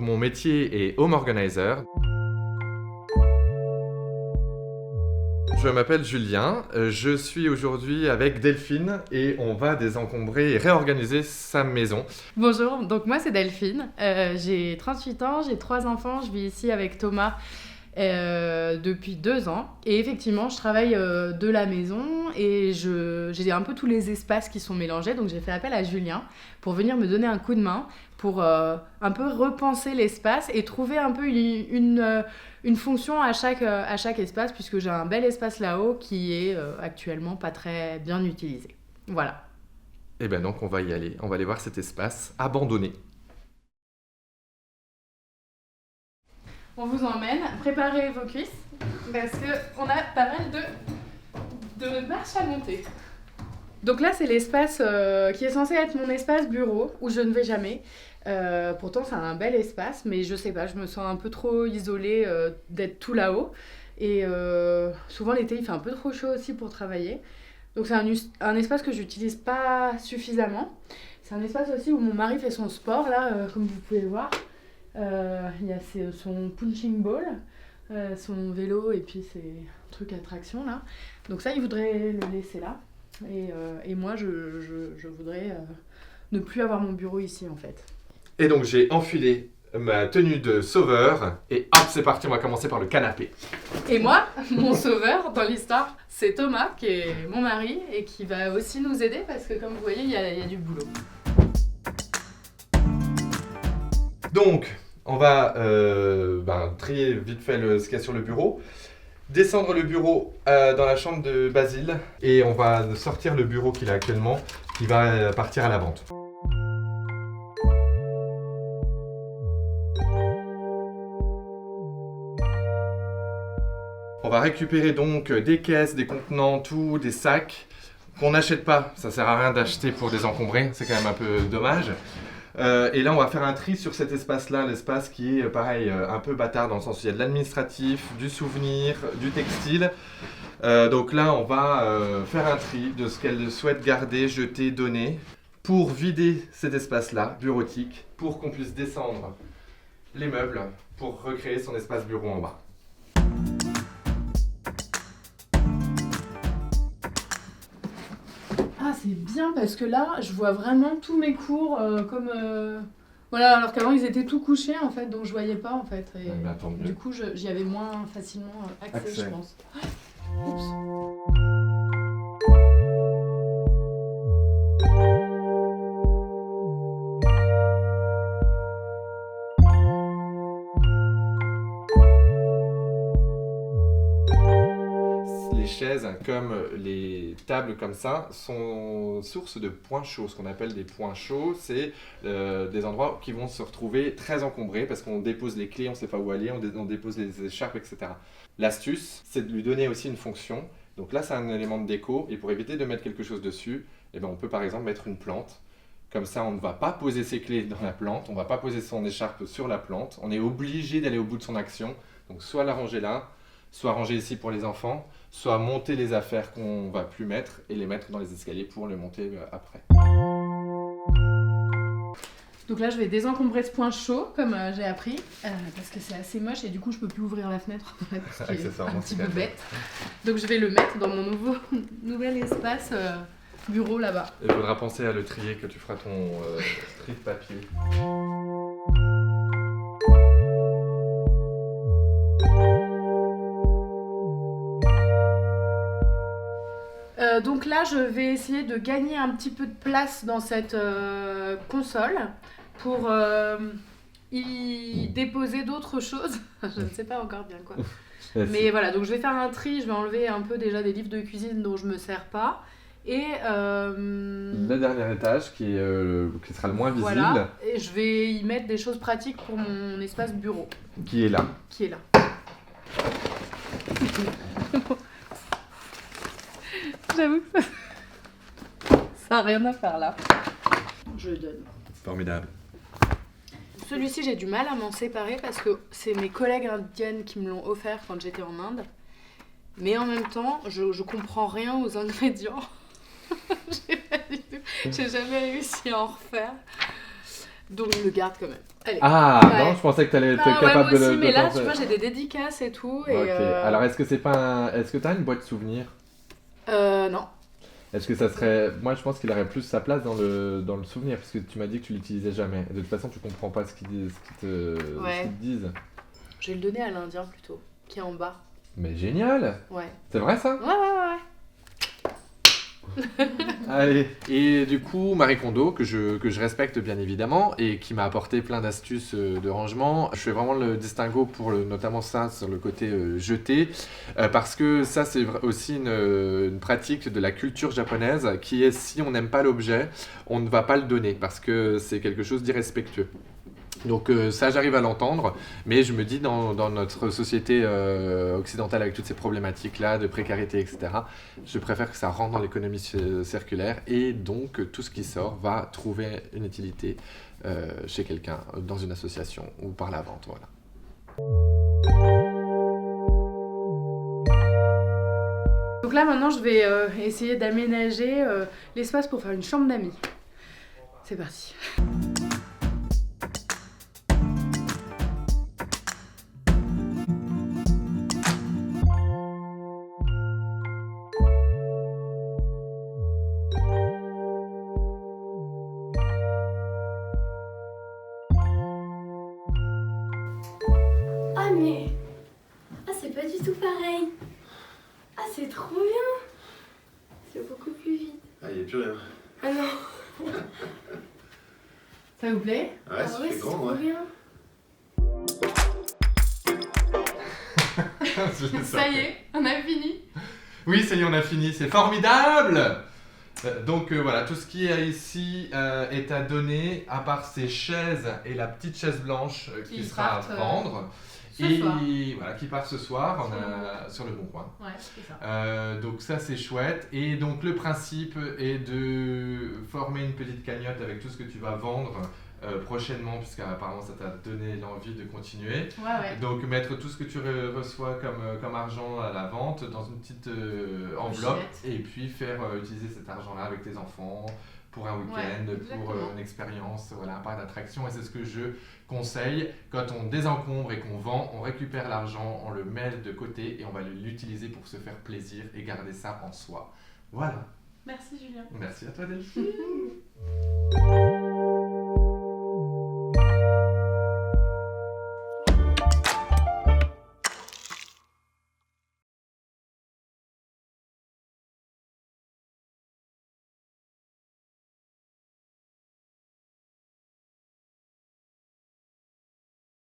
Mon métier est home organizer. Je m'appelle Julien, je suis aujourd'hui avec Delphine et on va désencombrer et réorganiser sa maison. Bonjour, donc moi c'est Delphine, j'ai 38 ans, j'ai 3 enfants, je vis ici avec Thomas depuis 2 ans et effectivement je travaille de la maison et j'ai un peu tous les espaces qui sont mélangés, donc j'ai fait appel à Julien pour venir me donner un coup de main pour un peu repenser l'espace et trouver un peu une fonction à chaque espace, puisque j'ai un bel espace là-haut qui est actuellement pas très bien utilisé. Voilà. Et bien donc on va y aller, on va aller voir cet espace abandonné. On vous emmène, préparez vos cuisses, parce qu'on a pas mal de marches à monter. Donc là, c'est l'espace qui est censé être mon espace bureau, où je ne vais jamais. Pourtant, c'est un bel espace, mais je sais pas, je me sens un peu trop isolée d'être tout là-haut. Et souvent, l'été, il fait un peu trop chaud aussi pour travailler. Donc c'est un espace que j'utilise pas suffisamment. C'est un espace aussi où mon mari fait son sport, là, comme vous pouvez le voir. Il y a son punching ball, son vélo et puis ses trucs à traction là. Donc ça, il voudrait le laisser là. Et moi, je voudrais ne plus avoir mon bureau ici en fait. Et donc j'ai enfilé ma tenue de sauveur et hop, c'est parti, on va commencer par le canapé. Et moi, mon sauveur dans l'histoire, c'est Thomas qui est mon mari et qui va aussi nous aider parce que comme vous voyez, il y a du boulot. Donc, on va trier vite fait ce qu'il y a sur le bureau, descendre le bureau dans la chambre de Basile et on va sortir le bureau qu'il a actuellement qui va partir à la vente. On va récupérer donc des caisses, des contenants, tout, des sacs qu'on n'achète pas. Ça sert à rien d'acheter pour désencombrer, c'est quand même un peu dommage. Et là, on va faire un tri sur cet espace-là, l'espace qui est pareil, un peu bâtard dans le sens où il y a de l'administratif, du souvenir, du textile. Donc là, on va faire un tri de ce qu'elle souhaite garder, jeter, donner pour vider cet espace-là, bureautique, pour qu'on puisse descendre les meubles pour recréer son espace bureau en bas. Ah, c'est bien parce que là, je vois vraiment tous mes cours comme... Voilà, alors qu'avant, ils étaient tout couchés en fait, donc je voyais pas en fait. Et Bah, tant mieux. du coup, j'y avais moins facilement accès, je pense. Oups. Les chaises, comme les tables comme ça, sont source de points chauds. Ce qu'on appelle des points chauds, c'est des endroits qui vont se retrouver très encombrés parce qu'on dépose les clés, on ne sait pas où aller, on dépose les écharpes, etc. L'astuce, c'est de lui donner aussi une fonction. Donc là, c'est un élément de déco et pour éviter de mettre quelque chose dessus, eh ben, on peut par exemple mettre une plante. Comme ça, on ne va pas poser ses clés dans la plante, on ne va pas poser son écharpe sur la plante. On est obligé d'aller au bout de son action. Donc soit la ranger là, soit ranger ici pour les enfants, soit monter les affaires qu'on va plus mettre et les mettre dans les escaliers pour les monter après. Donc là, je vais désencombrer ce point chaud, comme j'ai appris, parce que c'est assez moche et du coup, je peux plus ouvrir la fenêtre, en fait, ce qui est Accessoirement, un petit c'est peu quand même- bête. Donc je vais le mettre dans mon nouvel espace bureau là-bas. Il faudra penser à le trier que tu feras ton tri de papier. Donc là, je vais essayer de gagner un petit peu de place dans cette console pour y déposer d'autres choses. Je ne sais pas encore bien quoi. Mais voilà, donc je vais faire un tri, je vais enlever un peu déjà des livres de cuisine dont je me sers pas. Et Le dernier étage qui sera le moins visible, voilà, et je vais y mettre des choses pratiques pour mon espace bureau, qui est là. qui est là. J'avoue que ça n'a rien à faire là. Je le donne. Formidable. Celui-ci, j'ai du mal à m'en séparer parce que c'est mes collègues indiennes qui me l'ont offert quand j'étais en Inde. Mais en même temps, je comprends rien aux ingrédients. J'ai jamais réussi à en refaire. Donc je le garde quand même. Allez. Ah, Ouais. non, je pensais que tu allais être Ah, ouais, capable moi de aussi, le. mais là, t'en- tu vois, j'ai des dédicaces et tout. Et Ok. Alors, est-ce que c'est pas Est-ce que tu as une boîte souvenir? Non. Est-ce que ça serait. Moi, je pense qu'il aurait plus sa place dans le souvenir, parce que tu m'as dit que tu l'utilisais jamais. De toute façon, tu comprends pas ce Ouais. ce qu'ils te disent. Je vais le donner à l'Indien plutôt, qui est en bas. Mais génial! Ouais. C'est vrai ça? Ouais. Allez. Et du coup, Marie Kondo, que je respecte bien évidemment, et qui m'a apporté plein d'astuces de rangement, je fais vraiment le distinguo pour notamment ça, sur le côté jeté, parce que ça, c'est aussi une pratique de la culture japonaise, qui est si on n'aime pas l'objet, on ne va pas le donner, parce que c'est quelque chose d'irrespectueux. Donc ça, j'arrive à l'entendre, mais je me dis dans notre société occidentale avec toutes ces problématiques-là de précarité, etc., je préfère que ça rentre dans l'économie circulaire et donc tout ce qui sort va trouver une utilité chez quelqu'un, dans une association ou par la vente. Voilà. Donc là, maintenant, je vais essayer d'aménager l'espace pour faire une chambre d'amis. C'est parti. Ah mais... Ah c'est pas du tout pareil. Ah c'est trop bien. C'est beaucoup plus vite. Ah, il n'y a plus rien. Ah non. Ça vous plaît? Ouais, Ah ça ouais fait c'est grand, trop ouais. bien. Ça y est, on a fini. Oui, ça y est, on a fini, c'est formidable! Donc voilà, tout ce qui est ici est à donner, à part ces chaises et la petite chaise blanche qui sera à partent, vendre. ce Et soir. voilà, qui part ce soir Sur sur le Bon Coin. Ouais, c'est ça. Donc ça c'est chouette. Et donc le principe est de former une petite cagnotte avec tout ce que tu vas vendre prochainement, puisqu'apparemment ça t'a donné l'envie de continuer. Ouais. Donc mettre tout ce que tu reçois comme argent à la vente dans une petite enveloppe Pochette. et puis faire utiliser cet argent-là avec tes enfants pour un week-end, Ouais, pour exactement. une expérience, voilà, un parc d'attractions. Et c'est ce que je conseille. Quand on désencombre et qu'on vend, on récupère l'argent, on le met de côté et on va l'utiliser pour se faire plaisir et garder ça en soi. Voilà. Merci Julien. Merci à toi Delphine.